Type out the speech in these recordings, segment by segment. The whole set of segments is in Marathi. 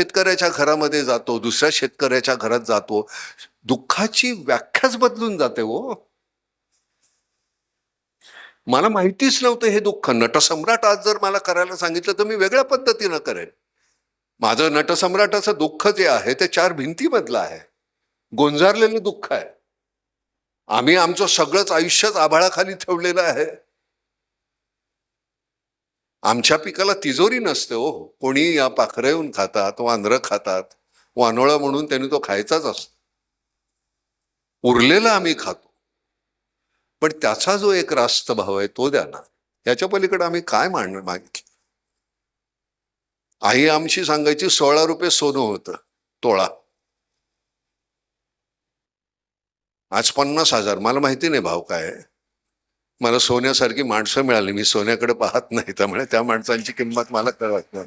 शेतकऱ्याच्या घरामध्ये जातो, दुसऱ्या शेतकऱ्याच्या घरात जातो, दुःखाची व्याख्याच बदलून जाते हो. मला माहितीच नव्हतं हे दुःख. नटसम्राट आज जर मला करायला सांगितलं तर मी वेगळ्या पद्धतीनं करेन. माझं नटसम्राटाचं दुःख जे आहे ते 4 भिंतीमधलं आहे, गोंजारलेलं दुःख आहे. आम्ही आमचं सगळंच आयुष्यच आभाळाखाली ठेवलेलं आहे. आमच्या पिकाला तिजोरी नसते हो. कोणी या पाखरं येऊन खातात, वानरं खातात, वानोळा म्हणून त्यांनी तो खायचाच असतो. उरलेला आम्ही खातो, पण त्याचा जो एक रास्त भाव आहे तो द्या ना. याच्या पलीकडे आम्ही काय मागितलं? आई आमची सांगायची 16 रुपये सोनं होतं तोळा, आज 50,000. मला माहिती नाही भाव काय आहे. मला सोन्यासारखी माणसं मिळाली, मी सोन्याकडे पाहत नाही, त्यामुळे त्या माणसांची किंमत मला कळत नाही.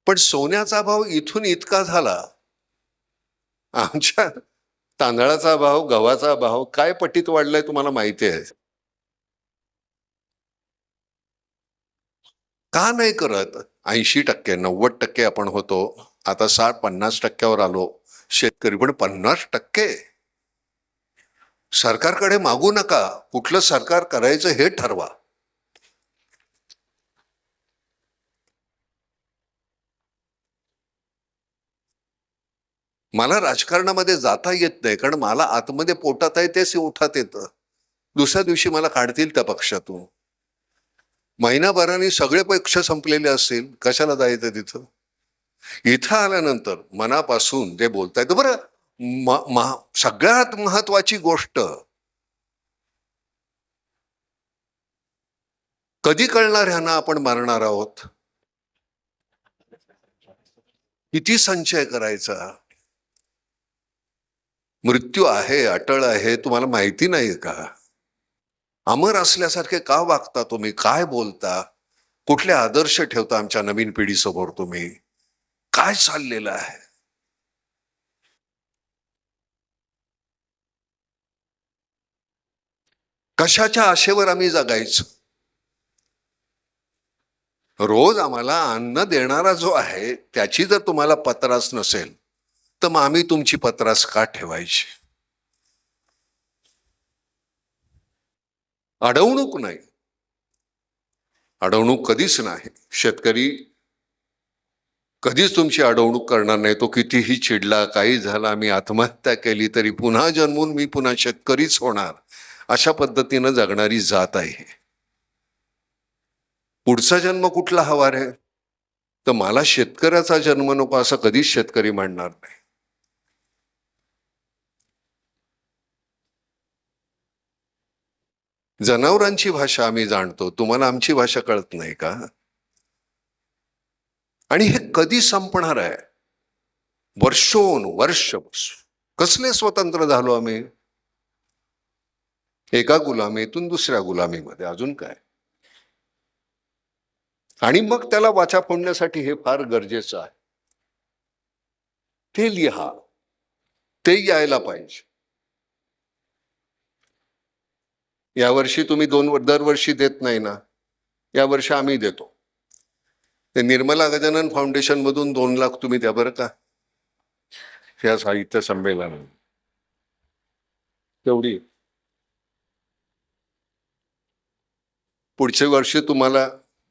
पण सोन्याचा भाव इथून इतका झाला, आमच्या तांदळाचा भाव, गव्हाचा भाव काय पटीत वाढलाय तुम्हाला माहिती आहे. का नाही करत? 80%, 90% आपण होतो, आता 60-50% आलो शेतकरी. पण 50% सरकारकडे मागू नका. कुठलं सरकार करायचं हे ठरवा. मला राजकारणामध्ये जाता येत नाही, कारण मला आतमध्ये पोटात आहे तेच उठात येतं. दुसऱ्या दिवशी मला काढतील त्या पक्षातून. महिनाभराने सगळे पक्ष संपलेले असतील, कशाला जायचं तिथं? इथं आल्यानंतर मनापासून जे बोलता येतं. बरं, सगळ्यात महत्वाची गोष्ट कधी कळणार ह्यांना आपण मारणार आहोत? किती संचय करायचा? मृत्यू आहे, अटळ आहे, तुम्हाला माहिती नाही का? अमर असल्यासारखे का वागता तुम्ही? काय बोलता? कुठले आदर्श ठेवता आमच्या नवीन पिढीसमोर तुम्ही? काय चाललेलं आहे? कशाच्या आशेवर आम्ही जगायचं? रोज आम्हाला अन्न देणारा जो आहे त्याची जर तुम्हाला पत्रास नसेल तर मग आम्ही तुमची पत्रास का ठेवायची? अडवणूक नाही, अडवणूक कधीच नाही. शेतकरी कधीच तुमची अडवणूक करणार नाही. तो कितीही चिडला, काही झाला, मी आत्महत्या केली तरी पुन्हा जन्मून मी पुन्हा शेतकरीच होणार, अशा पद्धतीनं जगणारी जात आहे. पुढचा जन्म कुठला हवा रे? तर मला शेतकऱ्याचा जन्म नको असं कधीच शेतकरी म्हणणार नाही. जनावरांची भाषा आम्ही जाणतो, तुम्हाला आमची भाषा कळत नाही का? आणि हे कधी संपणार आहे? वर्ष कसले स्वतंत्र झालो आम्ही? एका गुलामीतून दुसऱ्या गुलामीमध्ये, अजून काय? आणि मग त्याला वाचा फोडण्यासाठी हे फार गरजेचं आहे. ते लिहा, ते यायला पाहिजे. यावर्षी तुम्ही दरवर्षी देत नाही ना, यावर्षी आम्ही देतो. ते निर्मला गजानन फाउंडेशन मधून 2 लाख तुम्ही द्या बरं का, या साहित्य संमेलन. तेवढी पुढच्या वर्षी तुम्हाला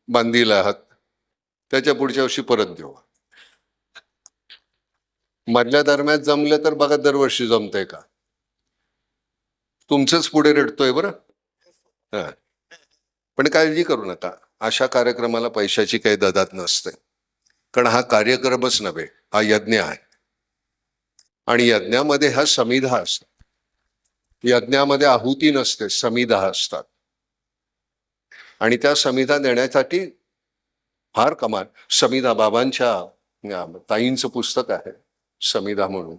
बांधील आहात, त्याच्या पुढच्या वर्षी परत देऊ. मधल्या दरम्यान जमलं तर बघा दरवर्षी जमतंय का. तुमचंच पुढे रडतोय बरं. पण काळजी करू नका, अशा कार्यक्रमाला पैशाची काही ददात नसते, कारण हा कार्यक्रमच नव्हे, हा यज्ञ आहे. आणि यज्ञामध्ये हा समिधा असतो. यज्ञामध्ये आहुती नसते, समिधा असतात. आणि त्या समिधा देण्यासाठी फार कमाल. समिधा बाबांच्या ताईंचं पुस्तक आहे समिधा म्हणून,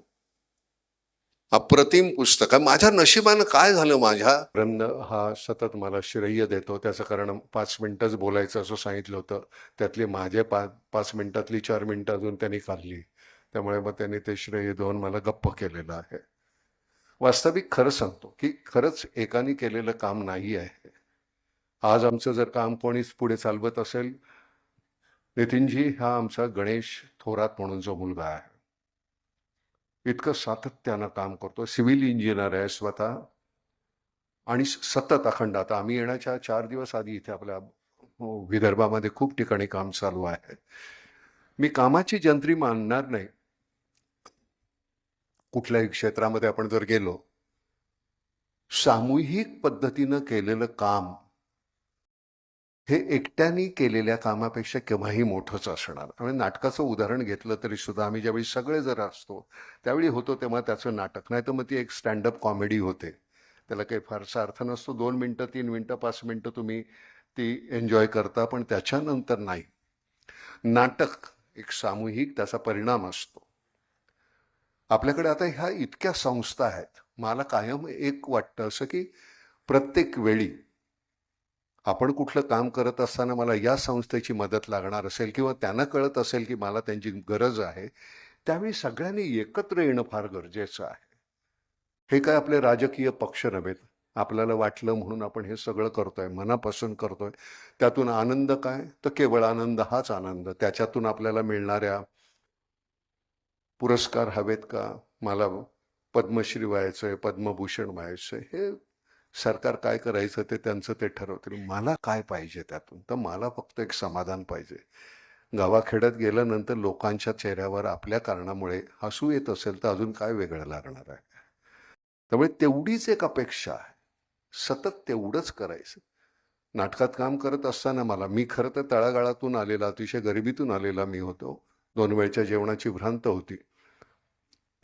अप्रतिम पुस्तक. माझ्या नशिबानं काय झालं, माझ्या रंद हा सतत मला श्रेय देतो, त्याचं कारण 5 मिनिटंच बोलायचं असं सांगितलं होतं, त्यातली माझे 5 मिनिटातली 4 मिनिटं अजून त्यांनी काढली, त्यामुळे मग त्यांनी ते श्रेय देऊन मला गप्प केलेलं आहे. वास्तविक खरं सांगतो की खरंच एकाने केलेलं काम नाही आहे. आज आमचं जर काम कोणीच पुढे चालवत असेल, नितीनजी हा आमचा गणेश थोरात म्हणून जो मुलगा आहे, इतकं सातत्यानं काम करतो. सिव्हिल इंजिनियर आहे स्वतः आणि सतत अखंड. आता आम्ही येण्याच्या 4 दिवस आधी इथे आपल्या विदर्भामध्ये खूप ठिकाणी काम चालू आहे. मी कामाची जंत्री मानणार नाही. कुठल्याही क्षेत्रामध्ये आपण जर गेलो, सामूहिक पद्धतीनं केलेलं काम हे एकट्याने केलेल्या कामापेक्षा केव्हाही मोठंच असणार. आणि नाटकाचं उदाहरण घेतलं तरी सुद्धा आम्ही ज्यावेळी सगळे जर असतो त्यावेळी होतो तेव्हा त्याचं नाटक, नाही तर मग ती एक स्टँडअप कॉमेडी होते. त्याला काही फारसा अर्थ नसतो. 2 मिनटं 3 मिनटं 5 मिनटं तुम्ही ती एन्जॉय करता, पण त्याच्यानंतर नाही. नाटक एक सामूहिक त्याचा परिणाम असतो. आपल्याकडे आता ह्या इतक्या संस्था आहेत. मला कायम एक वाटतं असं की प्रत्येक वेळी आपण कुठलं काम करत असताना मला या संस्थेची मदत लागणार असेल किंवा त्यांना कळत असेल की मला त्यांची गरज आहे, त्यावेळी सगळ्यांनी एकत्र येणं फार गरजेचं आहे. हे काय आपले राजकीय पक्ष नव्हेत. आपल्याला वाटलं म्हणून आपण हे सगळं करतोय, मनापासून करतोय. त्यातून आनंद काय, तर केवळ आनंद हाच आनंद. त्याच्यातून आपल्याला मिळणाऱ्या पुरस्कार हवेत का, मला पद्मश्री व्हायचंय, पद्मभूषण व्हायचंय, हे सरकार काय करायचं ते त्यांचं ते ठरवतील. मला काय पाहिजे त्यातून, तर मला फक्त एक समाधान पाहिजे. गावाखेड्यात गेल्यानंतर लोकांच्या चेहऱ्यावर आपल्या कारणामुळे हसू येत असेल तर अजून काय वेगळं लागणार आहे. त्यामुळे तेवढीच एक अपेक्षा आहे, सतत तेवढंच करायचं. नाटकात काम करत असताना मी खरं तर तळागाळातून आलेला, अतिशय गरिबीतून आलेला मी होतो. 2 वेळच्या जेवणाची भ्रांत होती.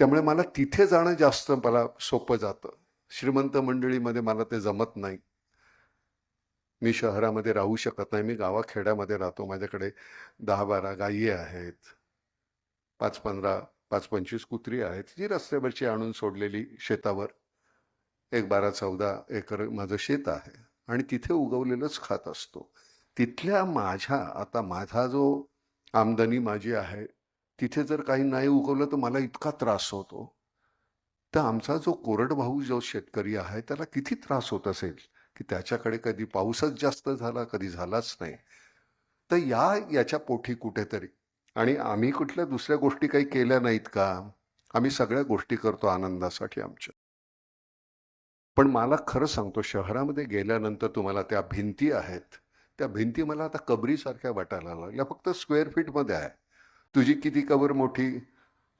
त्यामुळे मला तिथे जाणं जास्त मला सोपं जातं. श्रीमंत मंडळीमध्ये मला ते जमत नाही. मी शहरामध्ये राहू शकत नाही. मी गावाखेड्यामध्ये राहतो. माझ्याकडे 10-12 गायी आहेत, 5-15 5-25 कुत्री आहेत, जी रस्त्यावरची आणून सोडलेली शेतावर. एक 12-14 एकर माझं शेत आहे आणि तिथे उगवलेलंच खात असतो. तिथल्या आता माझा जो आमदनी माझी आहे, तिथे जर काही नाही उगवलं तर मला इतका त्रास होतो. तर आमचा जो कोरडवाहू जो शेतकरी आहे त्याला किती त्रास होत असेल की त्याच्याकडे कधी पाऊसच जास्त झाला, कधी झालाच नाही. तर याच्या पोटी कुठेतरी, आणि आम्ही कुठल्या दुसऱ्या गोष्टी काही केल्या नाहीत का? आम्ही सगळ्या गोष्टी करतो आनंदासाठी आमच्या. पण मला खरं सांगतो, शहरामध्ये गेल्यानंतर तुम्हाला त्या भिंती आहेत, त्या भिंती मला आता कबरीसारख्या वाटायला लागल्या. फक्त स्क्वेअर फीटमध्ये आहे. तुझी किती कबर मोठी?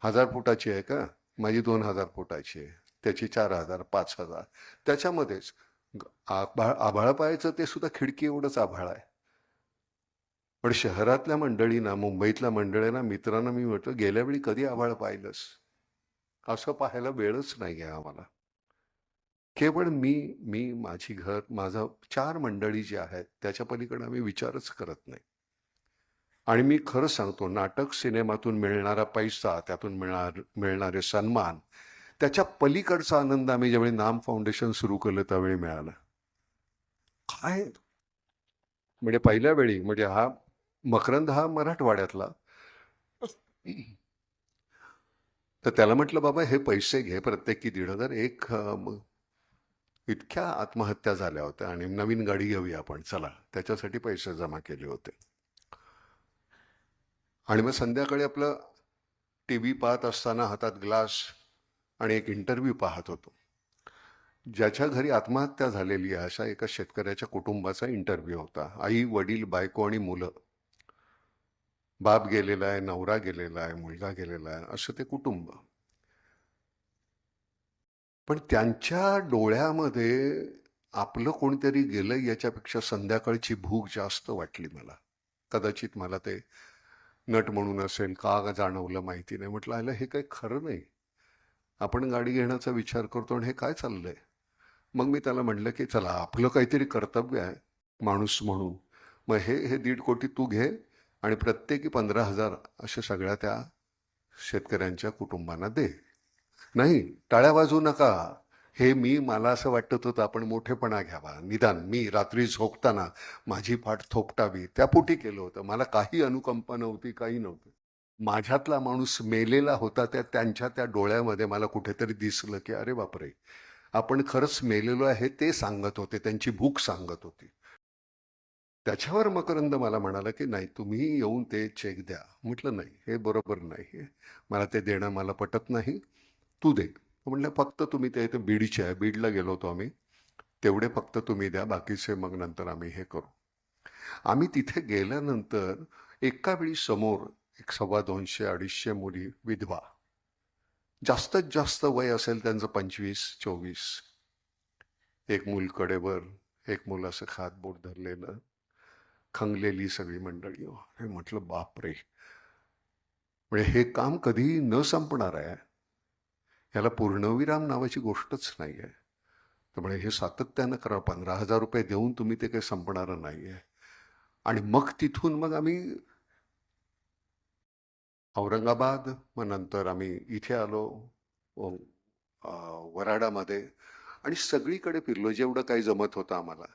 1000 फुटाची आहे का? माझी 2000 फुटाची आहे. त्याची 4000 5000. त्याच्यामध्येच आभाळ पाहायचं ते सुद्धा खिडकी एवढंच आभाळ आहे. पण शहरातल्या मंडळींना, मुंबईतल्या मंडळींना, मित्रांना मी म्हटलं, गेल्या वेळी कधी आभाळ पाहिलंस? असं पाहायला वेळच नाही आहे आम्हाला. केवळ मी माझी घर, माझं 4 मंडळी जी आहेत त्याच्या पलीकडे आम्ही विचारच करत नाही. आणि मी खरं सांगतो, नाटक सिनेमातून मिळणारा पैसा, त्यातून मिळणारे सन्मान, त्याच्या पलीकडचा आनंद आम्ही ज्यावेळी नाम फाउंडेशन सुरू केलं त्यावेळी मिळाला. काय म्हणजे पहिल्या वेळी, म्हणजे मकरंद हा मराठवाड्यातला, तर त्याला म्हटलं, बाबा हे पैसे घे, प्रत्येकी 1500. इतक्या आत्महत्या झाल्या होत्या आणि नवीन गाडी घेऊया आपण, चला, त्याच्यासाठी पैसे जमा केले होते. आणि मग संध्याकाळी आपलं टीव्ही पाहत असताना हातात ग्लास आणि एक इंटरव्ह्यू पाहत होतो. ज्याच्या घरी आत्महत्या झालेली आहे अशा एका शेतकऱ्याच्या कुटुंबाचा इंटरव्ह्यू होता. आई, वडील, बायको आणि मुलं. बाप गेलेला आहे, नवरा गेलेला आहे, मुलगा गेलेला आहे, असं ते कुटुंब. पण त्यांच्या डोळ्यामध्ये आपलं कोणीतरी गेलं याच्यापेक्षा संध्याकाळची भूक जास्त वाटली मला. कदाचित मला ते नट म्हणून असेल का जाणवलं माहिती नाही. म्हटलं, आयला हे काही खरं नाही. आपण गाडी घेण्याचा विचार करतो आणि हे काय चाललंय. मग मी त्याला म्हटलं की चला, आपलं काहीतरी कर्तव्य आहे माणूस म्हणून. मग हे 1.5 कोटी तू घे आणि प्रत्येकी 15,000 अशा सगळ्या त्या शेतकऱ्यांच्या कुटुंबांना दे. नाही, टाळ्या वाजवू नका. मला असं वाटत होतं आपण मोठेपणा घ्यावा, निदान मी रात्री झोपताना माझी पाठ थोपटावी, त्यापोटी केलं होतं. मला काही अनुकंपा नव्हती, काही नव्हतं. माझ्यातला माणूस मेलेला होता, त्यांच्या त्या डोळ्यामध्ये मला कुठेतरी दिसलं की अरे बापरे, आपण खरंच मेलेलो आहे ते सांगत होते, त्यांची भूक सांगत होती. त्याच्यावर मकरंद मला म्हणाला की नाही तुम्ही येऊन ते चेक द्या. म्हटलं नाही हे बरोबर नाही, मला ते देणं मला पटत नाही, तू दे. म्हटलं फक्त तुम्ही ते बीडचे आहे, बीडला गेलो होतो आम्ही, तेवढे फक्त तुम्ही द्या, बाकीचे मग नंतर आम्ही हे करू. आम्ही तिथे गेल्यानंतर एका वेळी समोर 125-200-250 मुली विधवा, जास्तीत जास्त वय असेल त्यांचं 25-24, एक मूल कडेवर, एक मूल असं खात बोट धरलेलं, खंगलेली सगळी मंडळी. हे म्हटलं बापरे, म्हणजे हे काम कधी न संपणार आहे, याला पूर्णविराम नावाची गोष्टच नाही आहे. त्यामुळे हे सातत्यानं करा. 15,000 रुपये देऊन तुम्ही ते काही संपणारं नाही आहे. आणि मग तिथून मग आम्ही औरंगाबाद, मग नंतर आम्ही इथे आलो वराडामध्ये, आणि सगळीकडे फिरलो जेवढं काही जमत होतं आम्हाला.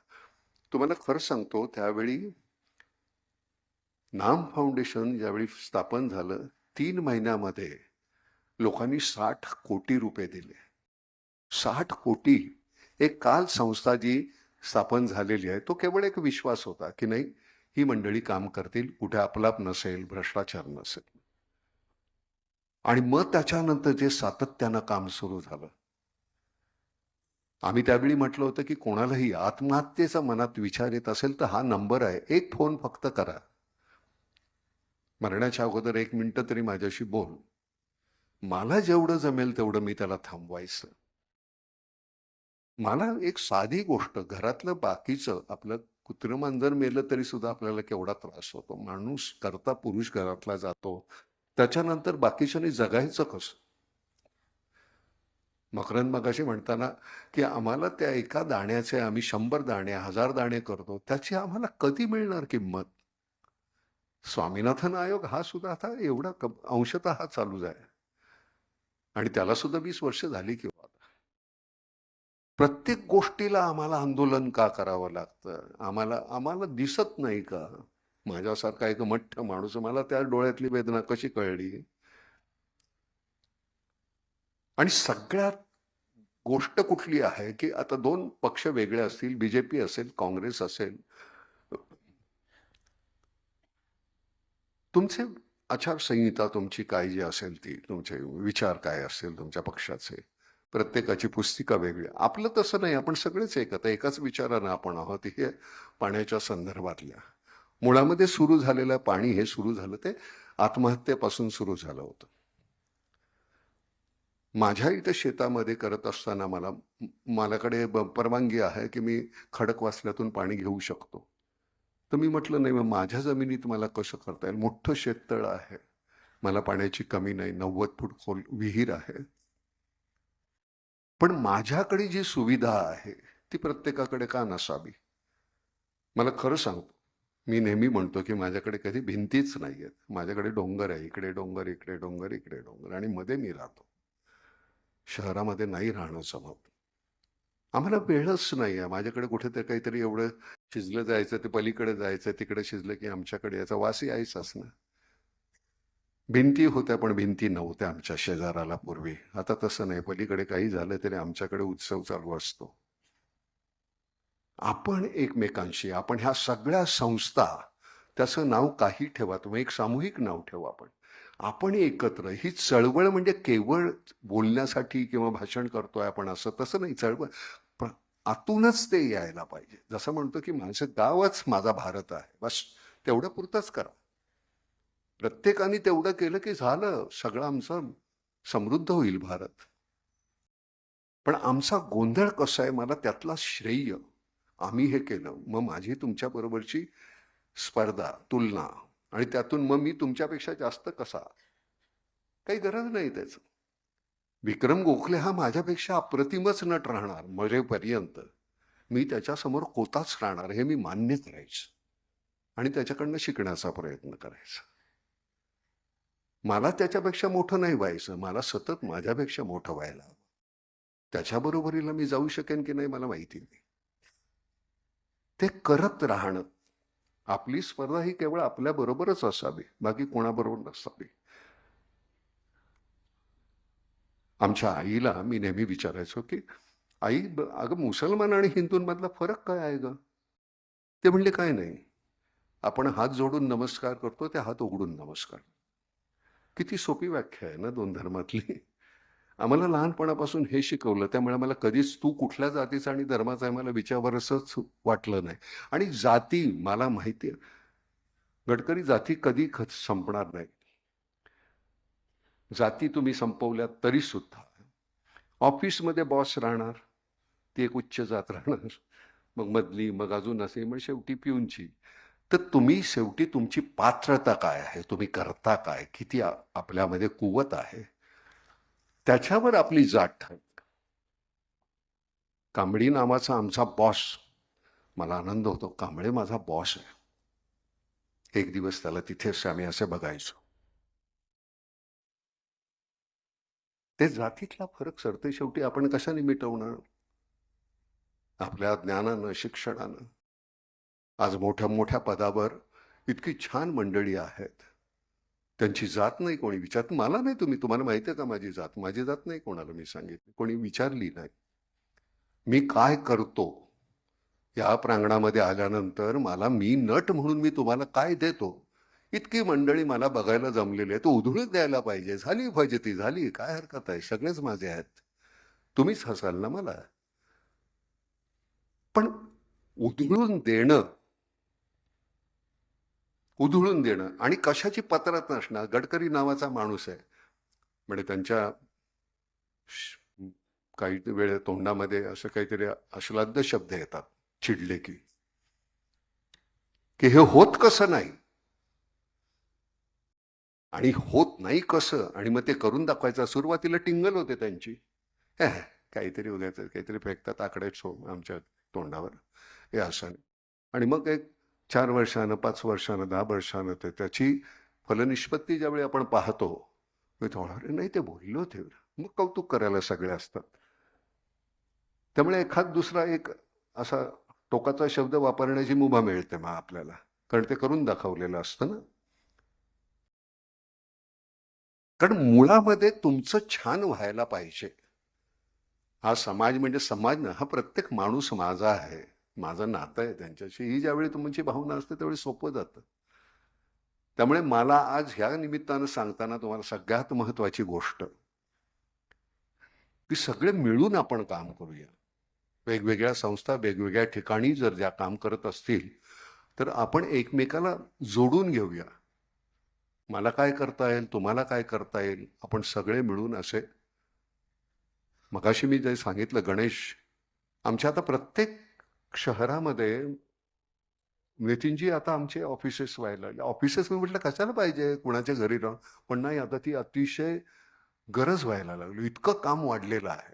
तुम्हाला खरं सांगतो, त्यावेळी नाम फाउंडेशन ज्यावेळी स्थापन झालं, 3 महिन्यामध्ये लोकांनी 60 कोटी रुपये दिले. 60 कोटी. एक काल संस्था जी स्थापन झालेली आहे, तो केवळ एक विश्वास होता की नाही ही मंडळी काम करतील, कुठे अपलाप नसेल, भ्रष्टाचार नसेल. आणि मग त्याच्यानंतर जे सातत्यानं काम सुरू झालं, आम्ही त्यावेळी म्हटलं होतं की कोणालाही आत्महत्येचा मनात विचार येत असेल तर हा नंबर आहे, एक फोन फक्त करा, मरण्याच्या अगोदर 1 मिनिटं तरी माझ्याशी बोल. मला जेवढं जमेल तेवढं मी त्याला थांबवायचं. मला एक साधी गोष्ट, घरातलं बाकीचं आपलं कुत्रं मांजर मेलं तरी सुद्धा आपल्याला केवढा त्रास होतो. माणूस करता पुरुष घरातला जातो, त्याच्यानंतर बाकीच्यानी जगायचं कसं. मकरंद मगाशी म्हणताना की आम्हाला त्या एका दाण्याचे आम्ही 100 दाणे 1000 दाणे करतो, त्याची आम्हाला कधी मिळणार किंमत. स्वामीनाथन आयोग हा सुद्धा आता एवढा अंशतः चालूच आहे, आणि त्याला सुद्धा 20 वर्ष झाली. किंवा प्रत्येक गोष्टीला आम्हाला आंदोलन का करावं लागतं. आम्हाला दिसत नाही का. माझ्यासारखा एक मठ्ठ माणूस, मला त्या डोळ्यातली वेदना कशी कळली. आणि सगळ्यात गोष्ट कुठली आहे की आता 2 पक्ष वेगळे असतील, बीजेपी असेल, काँग्रेस असेल, तुमचे आचारसंहिता तुमची काय जी असेल ती, तुमचे विचार काय असतील तुमच्या पक्षाचे, प्रत्येकाची पुस्तिका वेगळी. आपलं तसं नाही, आपण सगळेच एक, आता एकाच विचारानं आपण आहोत. हे पाण्याच्या संदर्भातल्या मुळामध्ये सुरू झालेलं पाणी, हे सुरू झालं ते आत्महत्येपासून सुरू झालं होतं. माझ्या इथे शेतामध्ये करत असताना माझ्याकडे परवानगी आहे की मी खडकवासल्यातून पाणी घेऊ शकतो. तर मी म्हटलं नाही, मग माझ्या जमिनीत मला कसं करता येईल. मोठं शेततळ आहे, मला पाण्याची कमी नाही, 90 फूट खोल विहीर आहे. पण माझ्याकडे जी सुविधा आहे ती प्रत्येकाकडे का नसावी. मला खरं सांगतो, मी नेहमी म्हणतो की माझ्याकडे कधी भिंतीच नाही आहेत, माझ्याकडे डोंगर आहे, इकडे डोंगर, इकडे डोंगर, इकडे डोंगर, आणि मध्ये मी राहतो. शहरामध्ये नाही राहणं जमत. आम्हाला वेळच नाही आहे. माझ्याकडे कुठेतरी काहीतरी एवढं शिजलं जायचं, ते पलीकडे जायचं, तिकडे शिजलं की आमच्याकडे याचा वास यायचाच ना. भिंती होत्या पण भिंती नव्हत्या आमच्या शेजाराला पूर्वी. आता तसं नाही, पलीकडे काही झालं तरी आमच्याकडे उत्सव चालू असतो. आपण एकमेकांशी, आपण ह्या सगळ्या संस्था, त्याचं नाव काही ठेवा तुम्ही, एक सामूहिक नाव ठेवा. आपण एकत्र ही चळवळ म्हणजे केवळ बोलण्यासाठी किंवा भाषण करतोय आपण असं तसं नाही. चळवळ पण आतूनच ते यायला पाहिजे. जसं म्हणतो की माझं गावच माझा भारत आहे, बस तेवढं पुरतच करा. प्रत्येकाने तेवढं केलं की झालं, सगळं आमचं समृद्ध होईल भारत. पण आमचा गोंधळ कसा आहे, मला त्यातला श्रेय, आम्ही हे केलं, मग माझी तुमच्या बरोबरची स्पर्धा, तुलना, आणि त्यातून मग मी तुमच्यापेक्षा जास्त कसा, काही गरज नाही त्याचं. विक्रम गोखले हा माझ्यापेक्षा अप्रतिमच नट राहणार मरेपर्यंत, मी त्याच्यासमोर कोताच राहणार, हे मी मान्य करायचं आणि त्याच्याकडनं शिकण्याचा प्रयत्न करायचा. मला त्याच्यापेक्षा मोठं नाही व्हायचं, मला सतत माझ्यापेक्षा मोठं व्हायला हवं. त्याच्याबरोबरीला मी जाऊ शकेन की नाही मला माहिती नाही. ते करत राहणं. आपली स्पर्धा ही केवळ आपल्या बरोबरच असावी, बाकी कोणाबरोबर नसावी. आमच्या आईला मी नेहमी विचारायचो की आई, अगं मुसलमान आणि हिंदूंमधला फरक काय आहे ग. ते म्हणले काय नाही, आपण हात जोडून नमस्कार करतो, ते हात उघडून नमस्कार. किती सोपी व्याख्या आहे ना दोन धर्मातली. आम्हाला लहानपणापासून हे शिकवलं, त्यामुळे मला कधीच तू कुठल्या जातीचा आणि धर्माचा आहे मला विचारावंसंच वाटलं नाही. आणि जाती मला माहिती आहे, गडकरी, जाती कधी संपणार नाही. जाती तुम्ही संपवल्या तरी सुद्धा ऑफिसमध्ये बॉस राहणार, ती एक उच्च जात राहणार, मग मधली, मग अजून असे, मग शेवटी पिऊनची. तर तुम्ही शेवटी तुमची पात्रता काय आहे, तुम्ही करता काय, किती आपल्यामध्ये कुवत आहे, त्याच्यावर आपली जात ठरते. कांबळी नावाचा आमचा बॉस, मला आनंद होतो, कांबळे माझा बॉस आहे. एक दिवस त्याला तिथेच आम्ही असे बघायचो. ते जातीतला फरक सरते शेवटी आपण कशाने मिटवणार? आपल्या ज्ञानानं, शिक्षणानं. आज मोठ्या मोठ्या पदावर इतकी छान मंडळी आहेत, त्यांची जात नाही कोणी विचारत. मला नाही, तुम्हाला माहिती आहे का माझी जात नाही कोणाला मी सांगितली, कोणी विचारली नाही. मी काय करतो या प्रांगणामध्ये आल्यानंतर मला, मी नट म्हणून मी तुम्हाला काय देतो, इतकी मंडळी मला बघायला जमलेली आहे. तो उधळून द्यायला पाहिजे, झाली पाहिजे ती झाली, काय हरकत आहे, सगळेच माझे आहेत, तुम्हीच हसाल ना मला. पण उधळून देणं आणि कशाची पत्रत नसणार. गडकरी नावाचा माणूस आहे, म्हणजे त्यांच्या काही वेळ तोंडामध्ये असं काहीतरी अश्लाघ्य शब्द येतात चिडले की हे होत कसं नाही, आणि होत नाही कसं, आणि मग ते करून दाखवायचं. सुरुवातीला टिंगल होते त्यांची, काहीतरी उद्याच काहीतरी फेकतात आकडे आमच्या तोंडावर, हे असं. आणि मग एक 4 वर्षानं, 5 वर्षानं, 10 वर्षानं ते त्याची फलनिष्पत्ती ज्यावेळी आपण पाहतो, अरे नाही ते बोलले होते, मग कौतुक करायला सगळे असतात. त्यामुळे एखाद दुसरा एक असा टोकाचा शब्द वापरण्याची मुभा मिळते मग आपल्याला, कारण ते करून दाखवलेलं असतं ना. कारण मुळामध्ये तुमचं छान व्हायला पाहिजे. हा समाज म्हणजे समाज ना, हा प्रत्येक माणूस माझा आहे, माझं नातं आहे त्यांच्याशी, ही ज्यावेळी तुमची भावना असते त्यावेळी सोपं जातं. त्यामुळे मला आज ह्या निमित्तानं सांगताना तुम्हाला सगळ्यात महत्वाची गोष्ट की सगळे मिळून आपण काम करूया. वेगवेगळ्या संस्था वेगवेगळ्या ठिकाणी जर ज्या काम करत असतील तर आपण एकमेकाला जोडून घेऊया. मला काय करता येईल, तुम्हाला काय करता येईल, आपण सगळे मिळून असे. मगाशी मी जे सांगितलं गणेश, आमच्या आता प्रत्येक शहरामध्ये नितीनजी आता आमचे ऑफिसेस व्हायला लागले. ऑफिसेस मी म्हटलं कशाला पाहिजे कुणाच्या घरी राहून, पण नाही, आता ती अतिशय गरज व्हायला लागली, इतकं काम वाढलेलं आहे.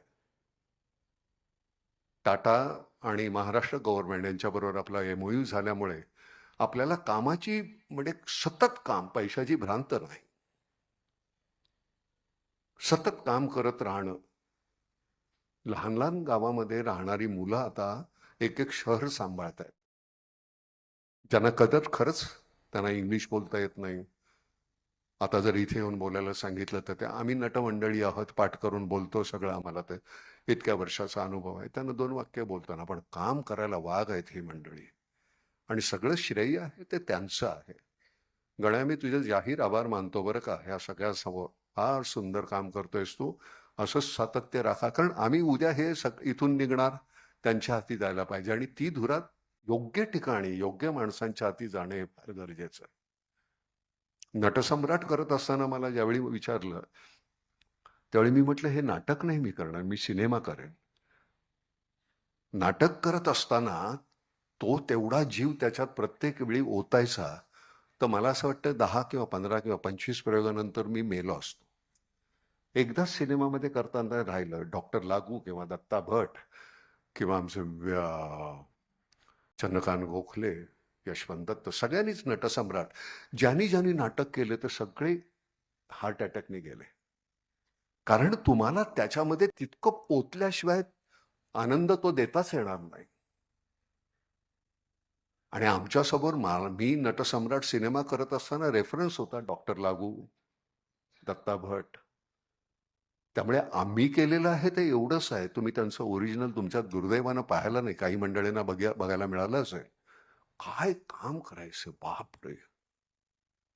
टाटा आणि महाराष्ट्र गव्हर्नमेंट यांच्याबरोबर आपला MOU झाल्यामुळे आपल्याला कामाची म्हणजे सतत काम, पैशाची भ्रांत नाही, सतत काम करत राहणं. लहान लहान गावामध्ये राहणारी मुलं आता एक एक शहर सांभाळत आहेत. ज्यांना कदर, खरंच त्यांना इंग्लिश बोलता येत नाही. आता जर इथे येऊन बोलायला सांगितलं तर ते आम्ही नटमंडळी आहोत, पाठ करून बोलतो सगळं, आम्हाला ते इतक्या वर्षाचा अनुभव आहे. त्यांना 2 वाक्य बोलताना, पण काम करायला वाघ आहेत ही मंडळी, आणि सगळं श्रेय आहे ते त्यांचं आहे. गण्या, मी तुझे जाहीर आभार मानतो बरं का, ह्या सगळ्या समोर. फार सुंदर काम करतोयस तू, असंच सातत्य राखा. कारण आम्ही उद्या हे इथून निघणार, त्यांच्या हाती जायला पाहिजे, आणि ती धुरात योग्य ठिकाणी योग्य माणसांच्या हाती जाणे फार गरजेचं आहे. नटसम्राट करत असताना मला ज्यावेळी विचारलं त्यावेळी मी म्हटलं हे नाटक नाही मी करणार, मी सिनेमा करेन. नाटक करत असताना तो तेवढा जीव त्याच्यात प्रत्येक वेळी ओतायचा, तर मला असं वाटतं 10 किंवा 15 किंवा 25 प्रयोगानंतर मी मेलो असतो. एकदाच सिनेमामध्ये करताना राहिलं, डॉक्टर लागू किंवा दत्ता भट किंवा आमचे चंद्रकांत गोखले, यशवंत दत्त, सगळ्यांनीच नटसम्राट, ज्यांनी ज्यांनी नाटक केले ते सगळे हार्ट अटॅकने गेले. कारण तुम्हाला त्याच्यामध्ये तितकं पोचल्याशिवाय आनंद तो देताच येणार नाही. आणि आमच्यासमोर मी नटसम्राट सिनेमा करत असताना रेफरन्स होता डॉक्टर लागू, दत्ता भट. त्यामुळे आम्ही केलेलं आहे ते एवढंच आहे. तुम्ही त्यांचं ओरिजिनल तुमच्या दुर्दैवानं पाहायला नाही, काही मंडळींना बघायला मिळालं असेल, काय काम करायचं बापरे.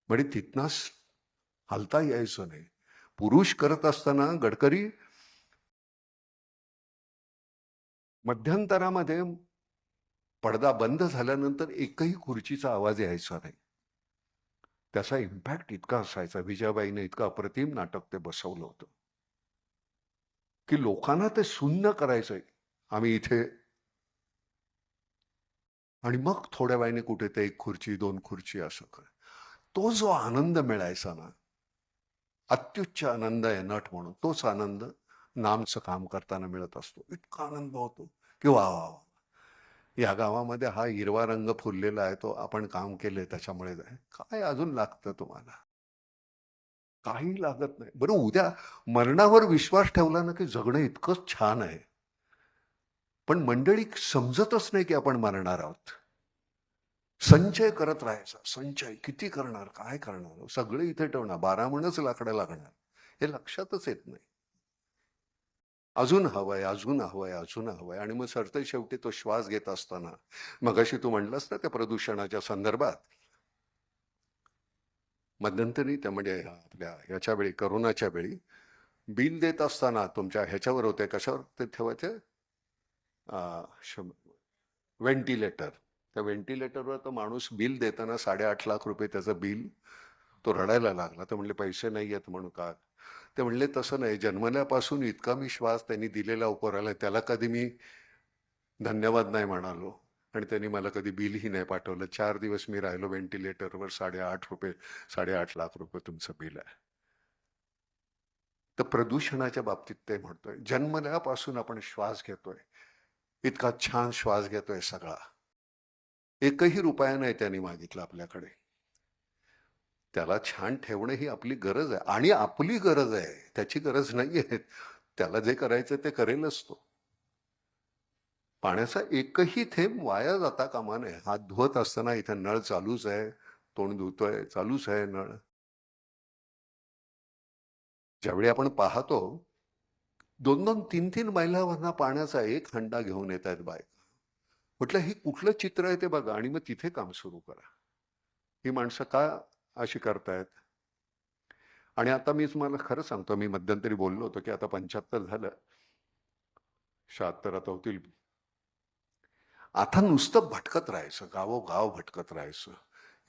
म्हणजे तिथनंच हलता यायचं नाही. पुरुष करत असताना गडकरी मध्यंतरामध्ये पडदा बंद झाल्यानंतर एकही खुर्चीचा आवाज यायचा नाही. त्याचा इम्पॅक्ट इतका असायचा. विजयाबाईने इतकं अप्रतिम नाटक ते बसवलं होतं की लोकांना ते सुन्न करायचंय आम्ही इथे. आणि मग थोड्या वेळाने कुठे ते एक खुर्ची 2 खुर्ची असं कर. तो जो आनंद मिळायचा ना, अत्युच्च आनंद आहे नट म्हणून. तोच आनंद नामचं काम करताना मिळत असतो. इतका आनंद होतो की वा वा वा, या गावामध्ये हा हिरवा रंग फुललेला आहे, तो आपण काम केले त्याच्यामुळे. काय अजून लागतं तुम्हाला? काही लागत नाही. बरं, उद्या मरणावर विश्वास ठेवला ना की जगणं इतकंच छान आहे. पण मंडळी समजतच नाही की आपण मरणार आहोत. संचय करत राहायचा. संचय किती करणार, काय करणार, सगळे इथे ठेवणार, 12 म्हणच लाकडं लागणार, हे लक्षातच येत नाही. अजून हवंय, अजून हवंय, अजून हवंय. आणि मग सरते शेवटी तो श्वास घेत असताना, मगाशी तू म्हणलास ना त्या प्रदूषणाच्या संदर्भात, मध्यंतरी त्या म्हणजे आपल्या ह्याच्या वेळी, करोनाच्या वेळी बिल देत असताना तुमच्या ह्याच्यावर होते, कशावर ते ठेवायचे, व्हेंटिलेटर. त्या व्हेंटिलेटरवर तो माणूस बिल देताना 8.5 लाख रुपये त्याचं बिल, तो रडायला लागला. तर म्हणले पैसे नाही आहेत म्हणून. का? ते म्हणले तसं नाही, जन्मल्यापासून इतका मी श्वास त्यांनी दिलेला उपराला, त्याला कधी मी धन्यवाद नाही म्हणालो आणि त्यांनी मला कधी बिलही नाही पाठवलं. 4 दिवस मी राहिलो व्हेंटिलेटरवर, 8.5 लाख रुपये तुमचं बिल आहे. तर प्रदूषणाच्या बाबतीत ते म्हणतोय, जन्मल्यापासून आपण श्वास घेतोय, इतका छान श्वास घेतोय सगळा, एकही रुपया नाही त्यांनी मागितला आपल्याकडे. त्याला छान ठेवणं ही आपली गरज आहे आणि आपली गरज आहे, त्याची गरज नाहीये. त्याला जे करायचं ते करेलच तो. पाण्याचा एकही थेंब वाया जाता कामा नये. हात धुवत असताना इथे नळ चालूच आहे, तोंड धुतोय चालूच आहे नळ. ज्यावेळी आपण पाहतो 2-2, 3-3 महिलांना पाण्याचा एक हंडा घेऊन येत आहेत बायका, म्हटलं ही कुठलं चित्र आहे ते बघा आणि मग तिथे काम सुरू करा. ही माणसं का अशी करतायत? आणि आता मी तुम्हाला खरं सांगतो, मी मध्यंतरी बोललो होतो की आता 75 झालं, 76 आता होतील. आता नुसतं भटकत राहायचं, गावोगाव भटकत राहायचं.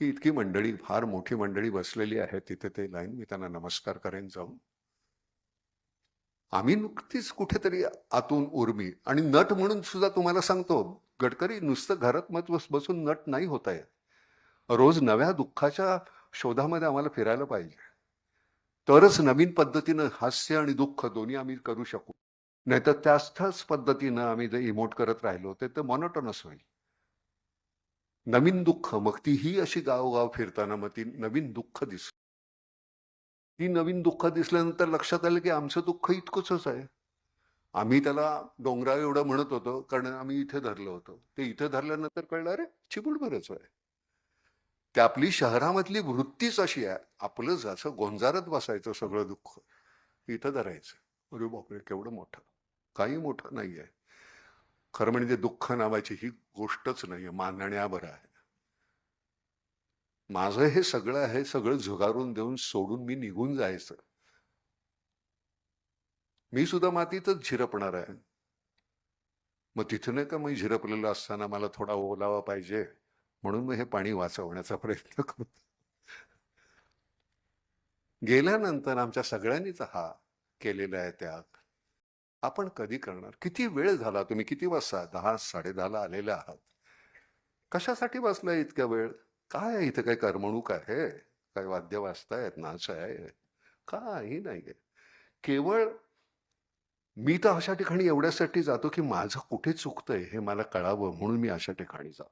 ही इतकी मंडळी, फार मोठी मंडळी बसलेली आहे तिथे ते लाईन, मी त्यांना नमस्कार करेन जाऊन. आम्ही नुकतीच कुठेतरी आतून उर्मी आणि नट म्हणून सुद्धा तुम्हाला सांगतो, गडकरी नुसतं घरात मत बसून नट नाही होत आहे. रोज नव्या दुःखाच्या शोधामध्ये आम्हाला फिरायला पाहिजे, तरच नवीन पद्धतीनं हास्य आणि दुःख दोन्ही आम्ही करू शकू. नाहीतर त्याच पद्धतीनं आम्ही जे इमोट करत राहिलो ते मॉनोटोनस होईल. नवीन दुःख, मग तीही अशी गावोगाव फिरताना मग ती नवीन दुःख दिसली. ती नवीन दुःख दिसल्यानंतर लक्षात आलं की आमचं दुःख इतकंच आहे. आम्ही त्याला डोंगराळ एवढं म्हणत होतो कारण आम्ही इथे धरलं होतं. ते इथे धरल्यानंतर कळलं अरे चिमुटभरच आहे. ते आपली शहरामधली वृत्तीच अशी आहे, आपलं जसं गोंजारत बसायचं सगळं दुःख इथं धरायचं. अरे बापरे केवढं मोठं, काही मोठं नाहीये. खरं म्हणजे दुःख नावाची ही गोष्टच नाहीये, मानण्यावर आहे. माझं हे सगळं आहे, सगळं झुगारून देऊन सोडून मी निघून जायचं. मी सुद्धा मातीतच झिरपणार आहे. मग तिथे नाही का मी झिरपलेलं असताना मला थोडा ओलावा पाहिजे म्हणून मग हे पाणी वाचवण्याचा प्रयत्न करतो. गेल्यानंतर आमच्या सगळ्यांनीच हा केलेला आहे त्याग. आपण कधी करणार? किती वेळ झाला? तुम्ही किती वाजता? 10, 10:30 आलेले आहात. कशासाठी बसलाय इतक्या वेळ? काय आहे इथे? काय करमणूक आहे? काय वाद्य वाजतायत, नाच आहे? काही नाहीये. केवळ मी तर अशा ठिकाणी एवढ्यासाठी जातो की माझं कुठे चुकतंय हे मला कळावं म्हणून मी अशा ठिकाणी जातो.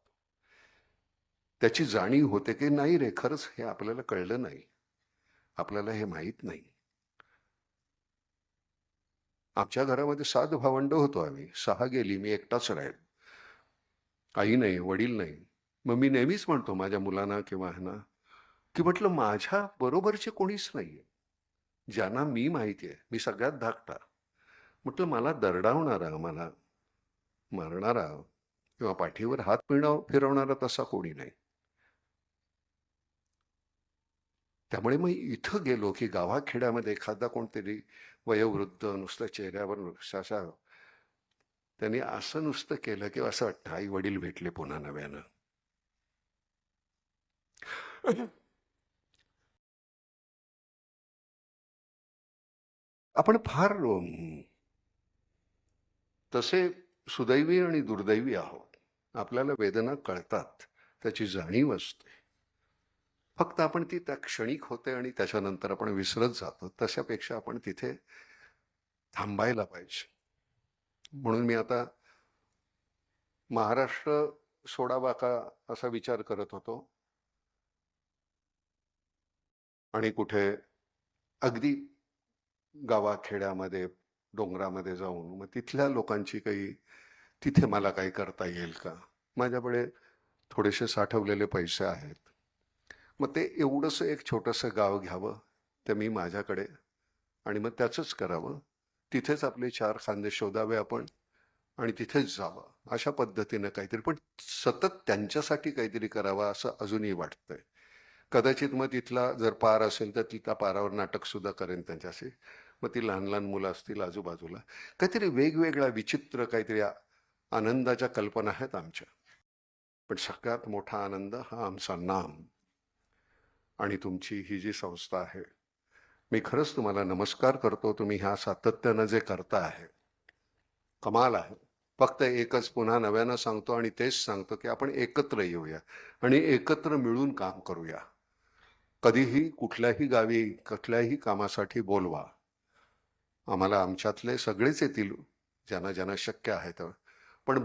त्याची जाणीव होते की नाही रे, खरंच हे आपल्याला कळलं नाही, आपल्याला हे माहीत नाही. आमच्या घरामध्ये 7 भावंड होतो आम्ही, 6 गेली, मी एकटाच राहील. आई नाही, वडील नाही. मग मी नेहमीच म्हणतो माझ्या मुलांना किंवा ह्यांना की म्हटलं माझ्या बरोबरचे कोणीच नाहीये. ज्यांना मी माहिती आहे, मी सगळ्यात धाकटा. म्हटलं मला दरडावणारा, मला मारणारा, किंवा पाठीवर हात फिरवणारा तसा कोणी नाही. त्यामुळे मग इथं गेलो की गावाखेड्यामध्ये एखादा कोणतरी वयोवृद्ध नुसतं चेहऱ्यावर असा त्यांनी असं नुसतं केलं की असं वाटतं आई वडील भेटले पुन्हा नव्यानं. आपण फार तसे सुदैवी आणि दुर्दैवी आहोत. आपल्याला वेदना कळतात, त्याची जाणीव असते. फक्त आपण ती त्या क्षणिक होते आणि त्याच्यानंतर आपण विसरत जातो. तशापेक्षा आपण तिथे थांबायला पाहिजे. म्हणून मी आता महाराष्ट्र सोडावा का असा विचार करत होतो आणि कुठे अगदी गावाखेड्यामध्ये डोंगरामध्ये जाऊन मग तिथल्या लोकांची काही तिथे मला काही करता येईल का. माझ्याकडे थोडेसे साठवलेले पैसे आहेत. मग ते एवढंसं एक छोटंसं गाव घ्यावं ते मी माझ्याकडे आणि मग त्याचंच करावं. तिथेच आपले चार खांदे शोधावे आपण आणि तिथेच जावं. अशा पद्धतीनं काहीतरी, पण सतत त्यांच्यासाठी काहीतरी करावं असं अजूनही वाटतंय. कदाचित मग तिथला जर पार असेल तर तिथला पारावर नाटक सुद्धा करेन त्यांच्याशी. मग ती लहान लहान मुलं असतील आजूबाजूला, काहीतरी वेगवेगळ्या विचित्र काहीतरी आनंदाच्या कल्पना आहेत आमच्या. पण सगळ्यात मोठा आनंद हा आमचा नाम आणि तुमची ही जी संस्था आहे. मी खरंच तुम्हाला नमस्कार करतो. तुम्ही ह्या सातत्यानं जे करता आहे कमाल आहे. फक्त एकच पुन्हा नव्यानं सांगतो आणि तेच सांगतो की आपण एकत्र येऊया आणि एकत्र मिळून काम करूया. कधीही कुठल्याही गावी कुठल्याही कामासाठी बोलवा. आम्हाला आमच्यातले सगळेच येतील ज्यांना ज्यांना शक्य आहे. पण